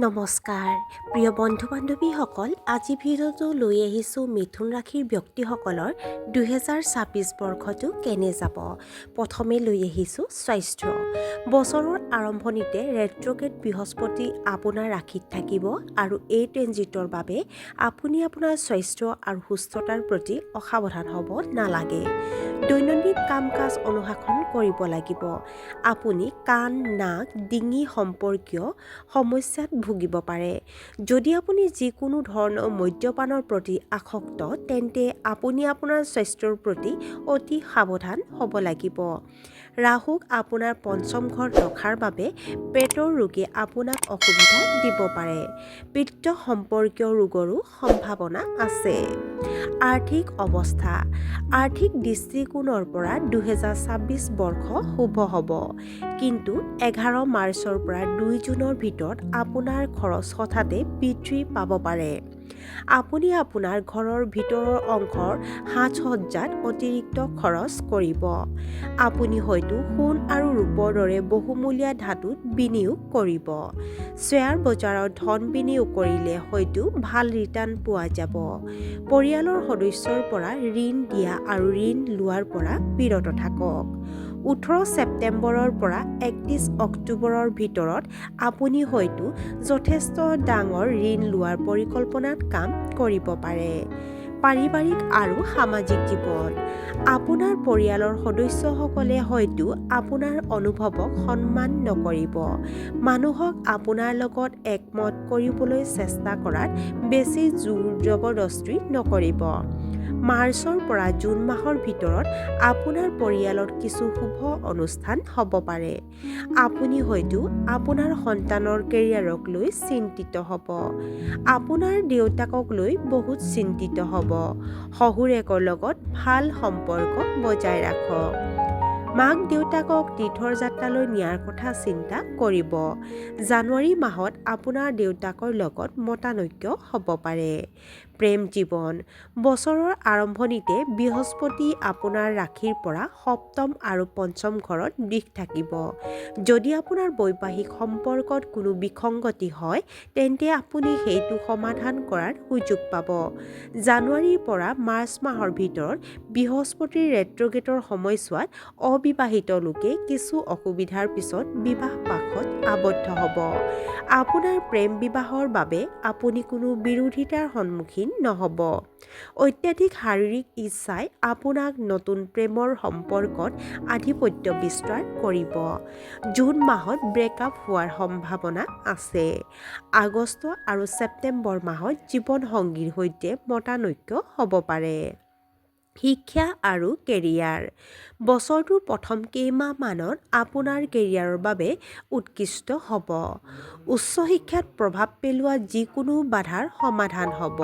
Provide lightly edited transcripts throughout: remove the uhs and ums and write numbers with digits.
নমস্কাৰ প্ৰিয় বন্ধু বান্ধৱীসকল, আজি ভিডিঅ'টো লৈ আহিছোঁ মিথুন ৰাশিৰ ব্যক্তিসকলৰ 2026 বৰ্ষটো কেনে যাব। প্ৰথমে লৈ আহিছোঁ স্বাস্থ্য। বছৰৰ আৰম্ভণিতে ৰেট্ৰগেড বৃহস্পতি আপোনাৰ ৰাশিত থাকিব আৰু এই ট্ৰেনজিটৰ বাবে আপুনি আপোনাৰ স্বাস্থ্য আৰু সুস্থতাৰ প্ৰতি অসাৱধান হ'ব নালাগে। দৈনন্দিন কাম কাজ অনুশাসন কৰিব লাগিব। আপুনি কাণ, নাক, ডিঙি সম্পৰ্কীয় সমস্যাত ভুগিব পাৰে। যদি আপুনি যিকোনো ধৰণৰ মদ্যপানৰ প্ৰতি আসক্ত, তেন্তে আপুনি আপোনাৰ স্বাস্থ্যৰ প্ৰতি অতি সাৱধান হ'ব লাগিব। ৰাহুক আপোনাৰ পঞ্চম ঘৰত ৰখাৰ বাবে পেটৰ ৰোগে আপোনাক অসুবিধা দিব পাৰে। পিত্ত সম্পৰ্কীয় ৰোগৰো সম্ভাৱনা আছে। আৰ্থিক অৱস্থা। আৰ্থিক দৃষ্টিকোণৰ পৰা 2026 বৰ্ষ শুভ হ'ব, কিন্তু 11 মাৰ্চৰ পৰা 2 জুনৰ ভিতৰত আপোনাৰ খৰচ হঠাতে বৃদ্ধি পাব পাৰে। আপুনি আপোনাৰ ঘৰৰ ভিতৰৰ অংশৰ সাজ-সজ্জাত অতিৰিক্ত খৰচ কৰিব। আপুনি হয়তো সোণ আৰু ৰূপৰ দৰে বহুমূলীয়া ধাতুত বিনিয়োগ কৰিব। শ্বেয়াৰ বজাৰত ধন বিনিয়োগ কৰিলে হয়তো ভাল ৰিটাৰ্ণ পোৱা যাব। পৰিয়ালৰ সদস্যৰ পৰা ঋণ দিয়া আৰু ঋণ লোৱাৰ পৰা বিৰত থাকক। 18 ছেপ্টেম্বৰৰ পৰা 31 অক্টোবৰৰ ভিতৰত আপুনি হয়তো যথেষ্ট ডাঙৰ ঋণ লোৱাৰ পৰিকল্পনাত কাম কৰিব পাৰে। পাৰিবাৰিক আৰু সামাজিক জীৱন। আপোনাৰ পৰিয়ালৰ সদস্যসকলে হয়তো আপোনাৰ অনুভৱক সন্মান নকৰিব। মানুহক আপোনাৰ লগত একমত কৰিবলৈ চেষ্টা কৰাত বেছি জোৰ জবৰদস্তি নকৰিব। মাৰ্চৰ পৰা জুন মাহৰ ভিতৰত আপোনাৰ পৰিয়ালত কিছু শুভ অনুষ্ঠান হ'ব পাৰে। আপুনি হয়তো আপোনাৰ সন্তানৰ কেৰিয়াৰক লৈ চিন্তিত হ'ব। আপোনাৰ দেউতাকক লৈ বহুত চিন্তিত হ'ব। শহুৰেকৰ লগত ভাল সম্পৰ্ক বজাই ৰাখক। মাক দেউতাকক তীৰ্থৰ যাত্ৰালৈ নিয়াৰ কথা চিন্তা কৰিব। জানুৱাৰী মাহত আপোনাৰ দেউতাকৰ লগত মতানৈক্য হ'ব পাৰে। প্ৰেম জীৱন। বছৰৰ আৰম্ভণিতে বৃহস্পতি আপোনাৰ ৰাশিৰ পৰা সপ্তম আৰু পঞ্চম ঘৰত দিশ থাকিব। যদি আপোনাৰ বৈবাহিক সম্পৰ্কত কোনো বিসংগতি হয়, তেন্তে আপুনি সেইটো সমাধান কৰাৰ সুযোগ পাব। জানুৱাৰীৰ পৰা মাৰ্চ মাহৰ ভিতৰত বৃহস্পতিৰ ৰেট্ৰগেডৰ সময়ছোৱাত অবিবাহিত লোকে কিছু অসুবিধাৰ পিছত বিবাহ পাশত আবদ্ধ হ'ব। আপোনাৰ প্ৰেম বিবাহৰ বাবে আপুনি কোনো বিৰোধিতাৰ সন্মুখীন নহ'ব। অত্যাধিক শাৰীৰিক ইচ্ছাই আপোনাক নতুন প্ৰেমৰ সম্পৰ্কত আধিপত্য বিস্তাৰ কৰিব। জুন মাহত ব্ৰেকআপ হোৱাৰ সম্ভাৱনা আছে। আগষ্ট আৰু ছেপ্টেম্বৰ মাহত জীৱনসংগীৰ সৈতে মতানৈক্য হ'ব পাৰে। শিক্ষা আৰু কেৰিয়াৰ। বছৰটোৰ প্ৰথম কেইমাহমানত আপোনাৰ কেৰিয়াৰৰ বাবে উৎকৃষ্ট হ'ব। উচ্চ শিক্ষাত প্ৰভাৱ পেলোৱা যিকোনো বাধাৰ সমাধান হ'ব।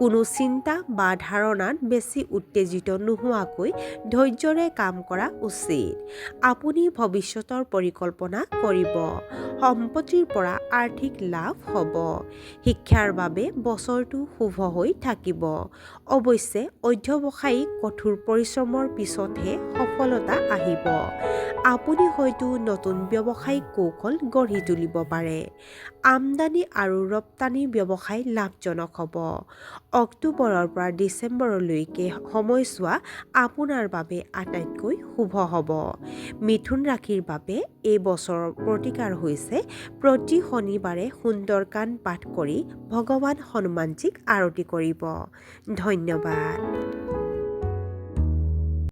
কোনো চিন্তা বা ধাৰণাত বেছি উত্তেজিত নোহোৱাকৈ ধৈৰ্য্যৰে কাম কৰা উচিত। আপুনি ভৱিষ্যতৰ পৰিকল্পনা কৰিব। সম্পত্তিৰ পৰা আৰ্থিক লাভ হ'ব। শিক্ষাৰ বাবে বছৰটো শুভ হৈ থাকিব। অৱশ্যে অধ্যৱসায়িক কঠোৰ পৰিশ্ৰমৰ পিছতহে সফলতা আহিব। আপুনি হয়তো নতুন ব্যৱসায়িক কৌশল গঢ়ি তুলিব পাৰে। আমদানি আৰু ৰপ্তানি ব্যৱসায় লাভজনক হ'ব। অক্টোবৰৰ পৰা ডিচেম্বৰলৈকে সময়ছোৱা আপোনাৰ বাবে আটাইতকৈ শুভ হ'ব। মিথুন ৰাশিৰ বাবে এই বছৰৰ প্ৰতিকাৰ হৈছে প্ৰতি শনিবাৰে সুন্দৰকাণ্ড পাঠ কৰি ভগৱান হনুমানজীক আৰতি কৰিব। ধন্যবাদ।